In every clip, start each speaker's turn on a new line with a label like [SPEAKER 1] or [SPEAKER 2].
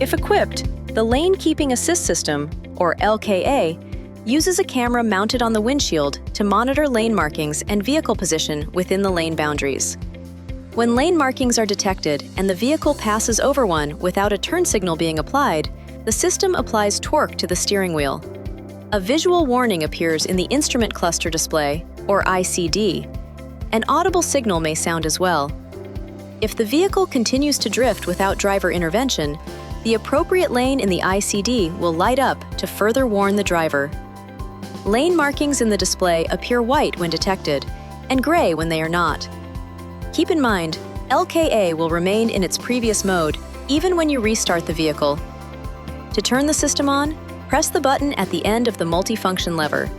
[SPEAKER 1] If equipped, the Lane Keeping Assist System, or LKA, uses a camera mounted on the windshield to monitor lane markings and vehicle position within the lane boundaries. When lane markings are detected and the vehicle passes over one without a turn signal being applied, the system applies torque to the steering wheel. A visual warning appears in the Instrument Cluster Display, or ICD. An audible signal may sound as well. If the vehicle continues to drift without driver intervention, the appropriate lane in the ICD will light up to further warn the driver. Lane markings in the display appear white when detected and gray when they are not. Keep in mind, LKA will remain in its previous mode even when you restart the vehicle. To turn the system on, press the button at the end of the multifunction lever.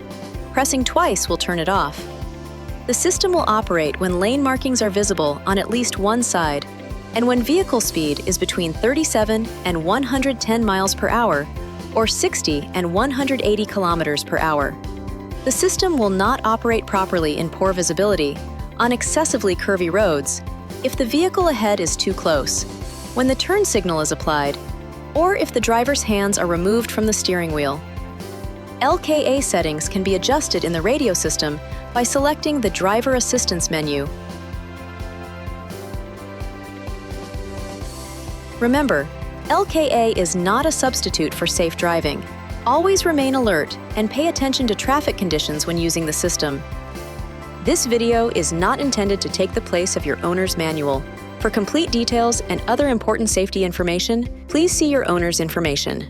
[SPEAKER 1] Pressing twice will turn it off. The system will operate when lane markings are visible on at least one side and when vehicle speed is between 37 and 110 miles per hour or 60 and 180 kilometers per hour. The system will not operate properly in poor visibility, on excessively curvy roads, if the vehicle ahead is too close, when the turn signal is applied, or if the driver's hands are removed from the steering wheel. LKA settings can be adjusted in the radio system by selecting the Driver Assistance menu. Remember, LKA is not a substitute for safe driving. Always remain alert and pay attention to traffic conditions when using the system. This video is not intended to take the place of your owner's manual. For complete details and other important safety information, please see your owner's information.